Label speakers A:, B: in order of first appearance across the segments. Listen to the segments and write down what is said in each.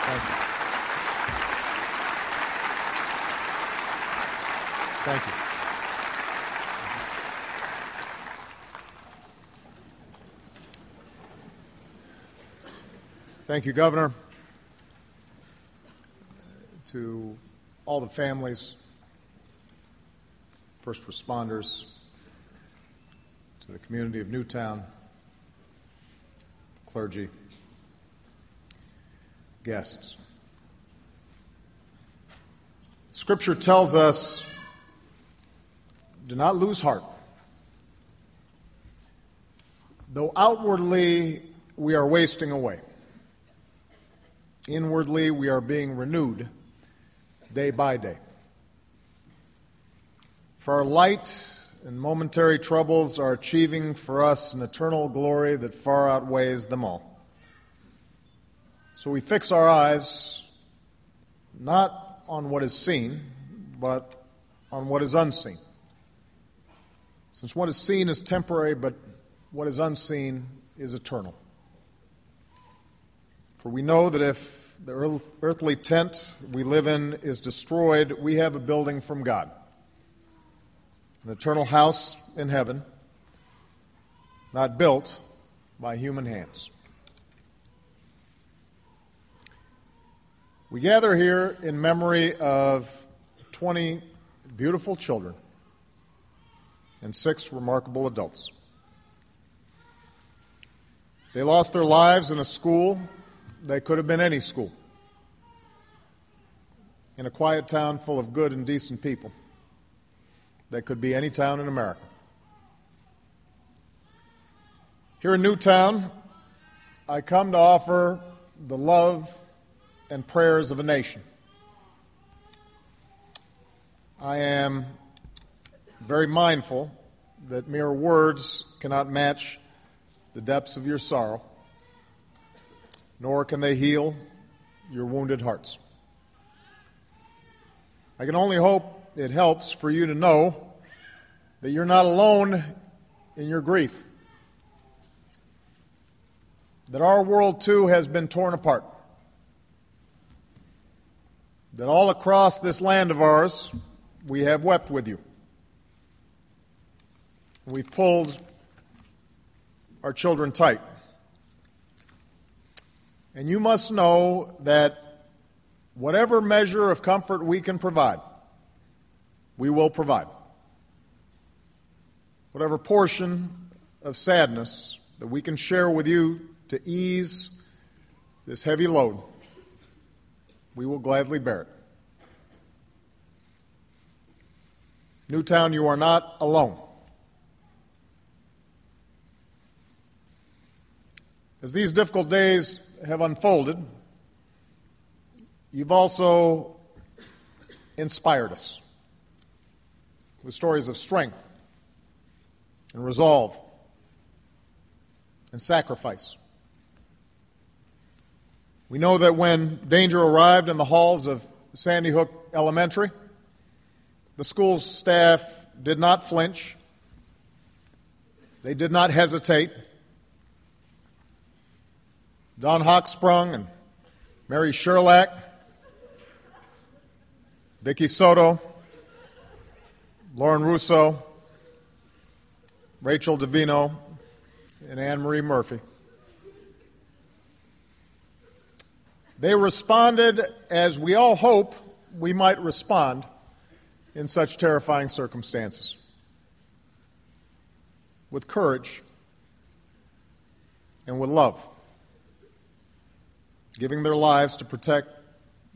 A: Thank you. Thank you. Thank you, Governor. To all the families, first responders, to the community of Newtown, clergy, guests. Scripture tells us, do not lose heart. Though outwardly we are wasting away, inwardly we are being renewed day by day. For our light and momentary troubles are achieving for us an eternal glory that far outweighs them all. So we fix our eyes not on what is seen, but on what is unseen. Since what is seen is temporary, but what is unseen is eternal. For we know that if the earthly tent we live in is destroyed, we have a building from God, an eternal house in heaven, not built by human hands. We gather here in memory of 20 beautiful children and 6 remarkable adults. They lost their lives in a school. They could have been any school, in a quiet town full of good and decent people. They could be any town in America. Here in Newtown, I come to offer the love and prayers of a nation. I am very mindful that mere words cannot match the depths of your sorrow, nor can they heal your wounded hearts. I can only hope it helps for you to know that you're not alone in your grief, that our world too has been torn apart, that all across this land of ours we have wept with you. We've pulled our children tight. And you must know that whatever measure of comfort we can provide, we will provide. Whatever portion of sadness that we can share with you to ease this heavy load, we will gladly bear it. Newtown, you are not alone. As these difficult days have unfolded, you've also inspired us with stories of strength and resolve and sacrifice. We know that when danger arrived in the halls of Sandy Hook Elementary, the school's staff did not flinch. They did not hesitate. Don Hochsprung and Mary Sherlack, Vicki Soto, Lauren Russo, Rachel Davino, and Anne Marie Murphy. They responded as we all hope we might respond in such terrifying circumstances, with courage and with love, giving their lives to protect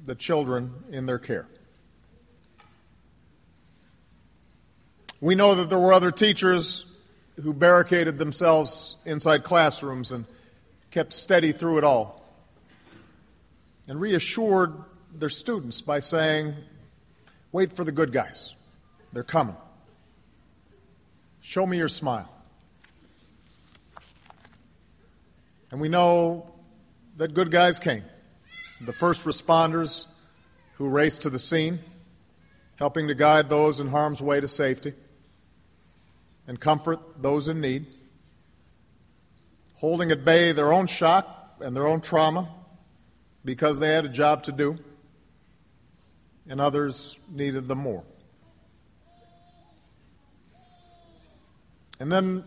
A: the children in their care. We know that there were other teachers who barricaded themselves inside classrooms and kept steady through it all, and reassured their students by saying, "Wait for the good guys. They're coming. Show me your smile." And we know that good guys came. The first responders who raced to the scene, helping to guide those in harm's way to safety and comfort those in need, holding at bay their own shock and their own trauma, because they had a job to do, and others needed them more. And then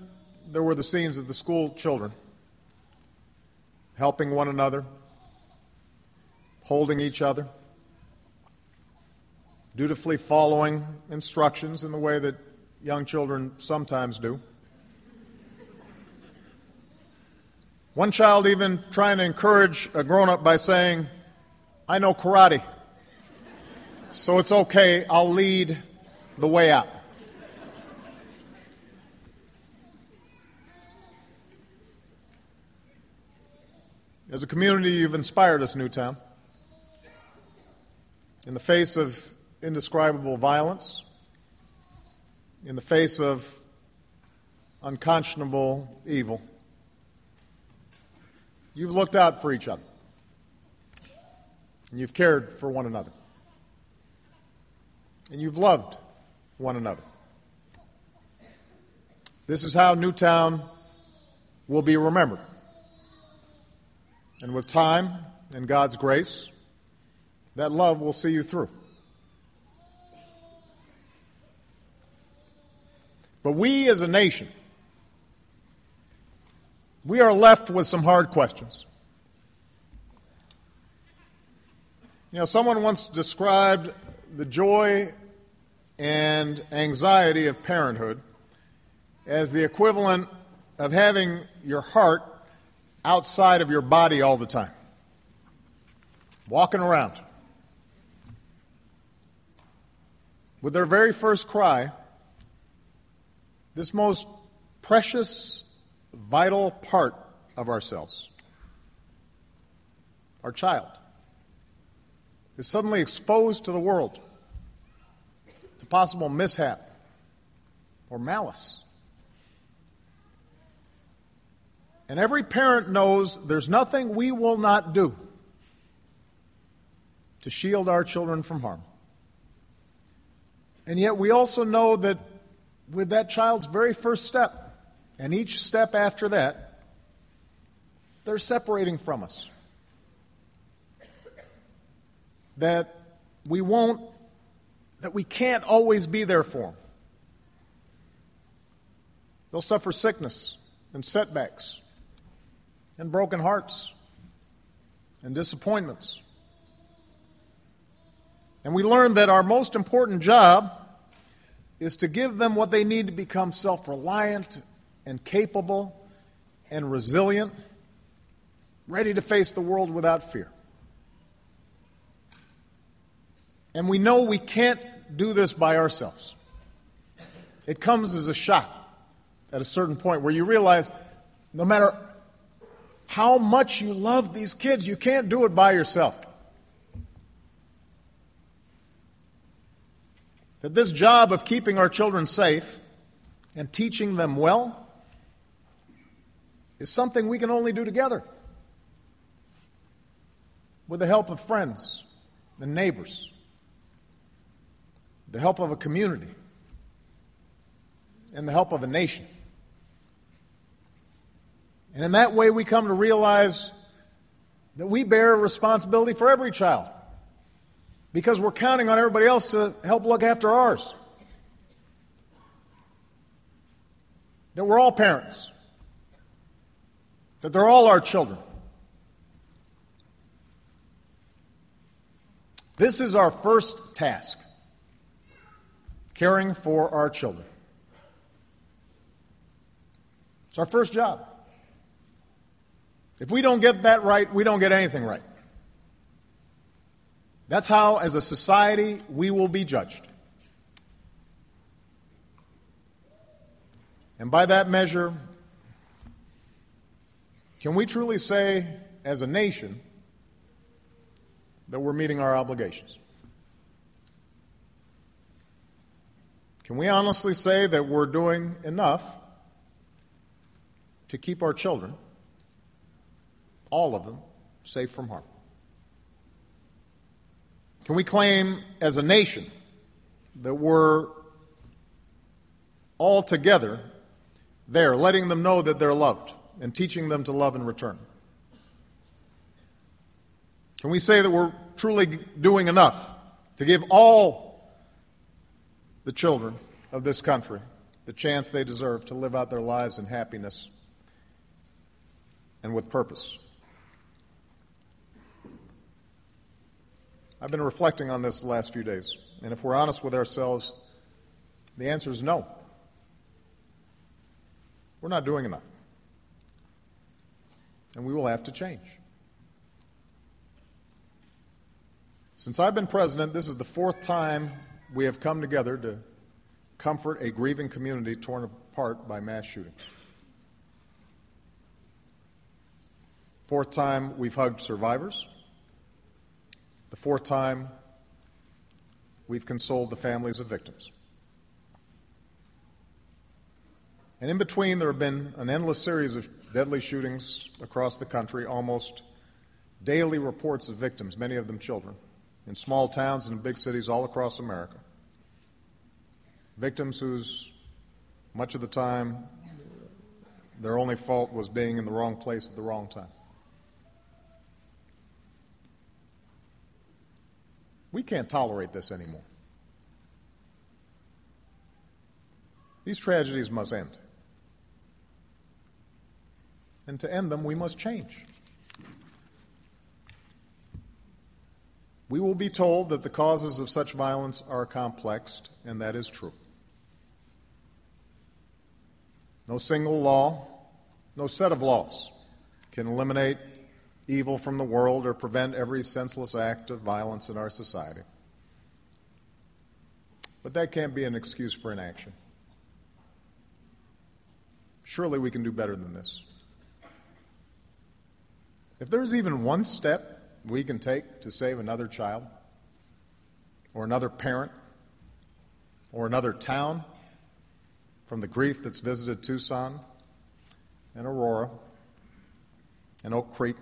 A: there were the scenes of the school children helping one another, holding each other, dutifully following instructions in the way that young children sometimes do. One child even trying to encourage a grown-up by saying, "I know karate, so it's okay, I'll lead the way out." As a community, you've inspired us, Newtown. In the face of indescribable violence, in the face of unconscionable evil, you've looked out for each other, and you've cared for one another, and you've loved one another. This is how Newtown will be remembered. And with time and God's grace, that love will see you through. But we as a nation, we are left with some hard questions. You know, someone once described the joy and anxiety of parenthood as the equivalent of having your heart outside of your body all the time, walking around. With their very first cry, this most precious, vital part of ourselves, our child, is suddenly exposed to the world. It's a possible mishap or malice. And every parent knows there's nothing we will not do to shield our children from harm. And yet we also know that with that child's very first step, and each step after that, they're separating from us. That we can't always be there for them. They'll suffer sickness and setbacks and broken hearts and disappointments. And we learn that our most important job is to give them what they need to become self-reliant and capable and resilient, ready to face the world without fear. And we know we can't do this by ourselves. It comes as a shock at a certain point where you realize no matter how much you love these kids, you can't do it by yourself. That this job of keeping our children safe and teaching them well is something we can only do together, with the help of friends and neighbors, the help of a community, and the help of a nation. And in that way, we come to realize that we bear a responsibility for every child, because we're counting on everybody else to help look after ours. That we're all parents. That they're all our children. This is our first task, caring for our children. It's our first job. If we don't get that right, we don't get anything right. That's how, as a society, we will be judged. And by that measure, can we truly say, as a nation, that we're meeting our obligations? Can we honestly say that we're doing enough to keep our children, all of them, safe from harm? Can we claim as a nation that we're all together there, letting them know that they're loved and teaching them to love in return? Can we say that we're truly doing enough to give all the children of this country the chance they deserve to live out their lives in happiness and with purpose? I've been reflecting on this the last few days, and if we're honest with ourselves, the answer is no. We're not doing enough, and we will have to change. Since I've been president, this is the fourth time we have come together to comfort a grieving community torn apart by mass shootings. Fourth time we've hugged survivors. The fourth time we've consoled the families of victims. And in between, there have been an endless series of deadly shootings across the country, almost daily reports of victims, many of them children, in small towns and in big cities all across America. Victims whose, much of the time, their only fault was being in the wrong place at the wrong time. We can't tolerate this anymore. These tragedies must end. And to end them, we must change. We will be told that the causes of such violence are complex, and that is true. No single law, no set of laws can eliminate evil from the world or prevent every senseless act of violence in our society. But that can't be an excuse for inaction. Surely we can do better than this. If there's even one step we can take to save another child, or another parent, or another town from the grief that's visited Tucson and Aurora and Oak Creek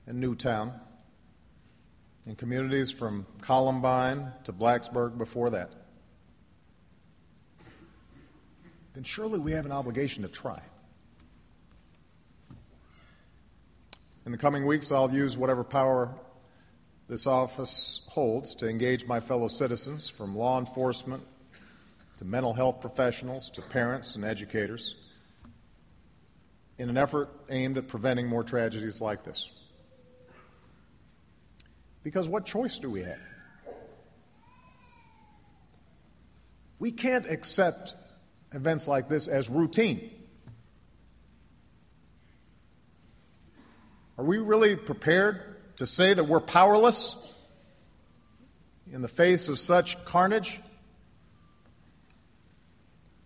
A: and Newtown, and communities from Columbine to Blacksburg before that, then surely we have an obligation to try. In the coming weeks, I'll use whatever power this office holds to engage my fellow citizens, from law enforcement to mental health professionals to parents and educators, in an effort aimed at preventing more tragedies like this. Because what choice do we have? We can't accept events like this as routine. Are we really prepared to say that we're powerless in the face of such carnage?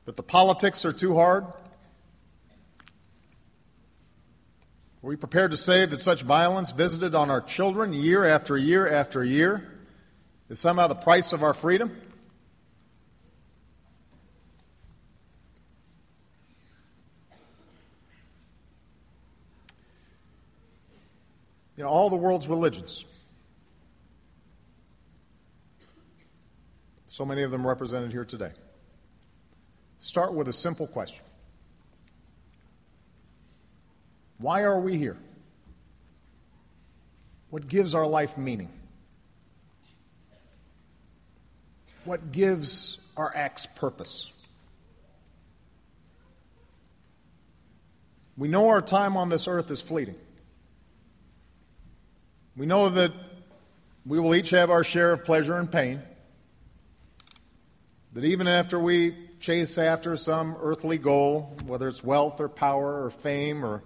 A: That the politics are too hard? Are we prepared to say that such violence visited on our children year after year after year is somehow the price of our freedom? You know, all the world's religions, so many of them represented here today, start with a simple question. Why are we here? What gives our life meaning? What gives our acts purpose? We know our time on this earth is fleeting. We know that we will each have our share of pleasure and pain, that even after we chase after some earthly goal, whether it's wealth or power or fame or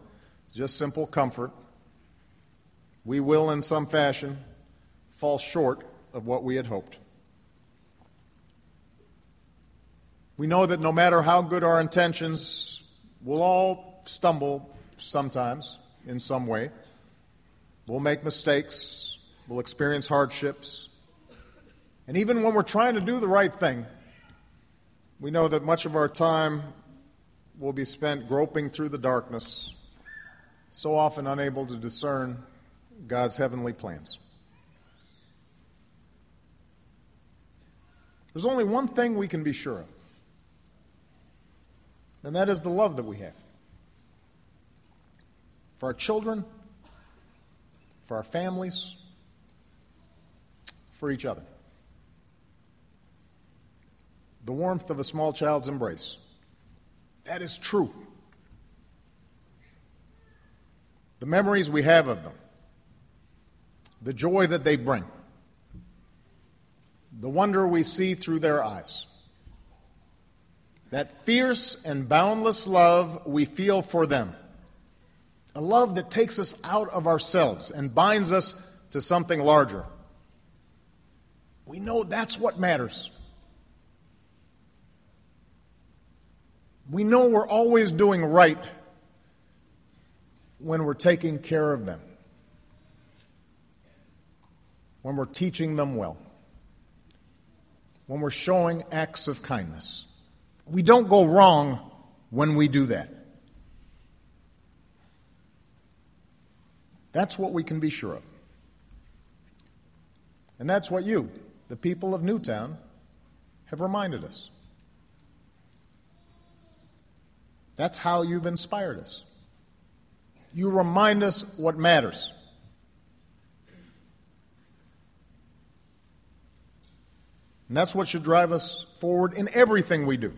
A: just simple comfort, we will in some fashion fall short of what we had hoped. We know that no matter how good our intentions, we'll all stumble sometimes in some way. We'll make mistakes. We'll experience hardships. And even when we're trying to do the right thing, we know that much of our time will be spent groping through the darkness, so often unable to discern God's heavenly plans. There's only one thing we can be sure of, and that is the love that we have for our children, for our families, for each other. The warmth of a small child's embrace. That is true. The memories we have of them, the joy that they bring, the wonder we see through their eyes, that fierce and boundless love we feel for them, a love that takes us out of ourselves and binds us to something larger. We know that's what matters. We know we're always doing right when we're taking care of them, when we're teaching them well, when we're showing acts of kindness. We don't go wrong when we do that. That's what we can be sure of. And that's what you, the people of Newtown, have reminded us. That's how you've inspired us. You remind us what matters. And that's what should drive us forward in everything we do,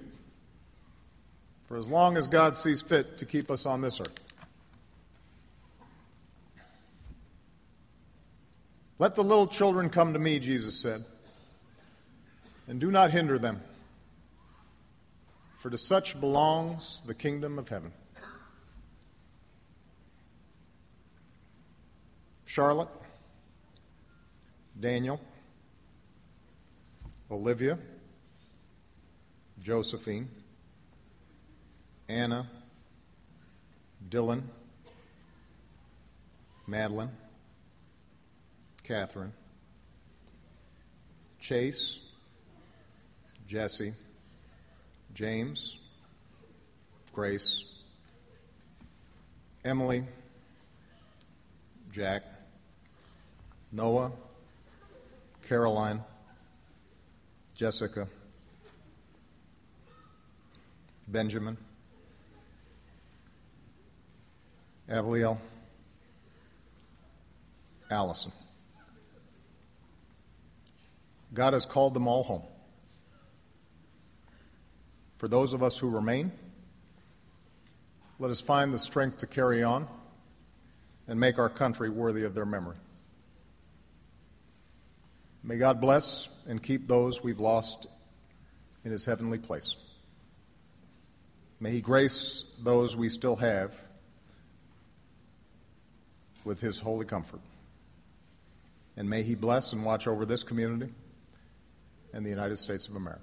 A: for as long as God sees fit to keep us on this earth. Let the little children come to me, Jesus said, and do not hinder them, for to such belongs the kingdom of heaven. Charlotte, Daniel, Olivia, Josephine, Anna, Dylan, Madeline, Catherine, Chase, Jesse, James, Grace, Emily, Jack, Noah, Caroline, Jessica, Benjamin, Avliel, Allison. God has called them all home. For those of us who remain, let us find the strength to carry on and make our country worthy of their memory. May God bless and keep those we've lost in his heavenly place. May he grace those we still have with his holy comfort. And may he bless and watch over this community and the United States of America.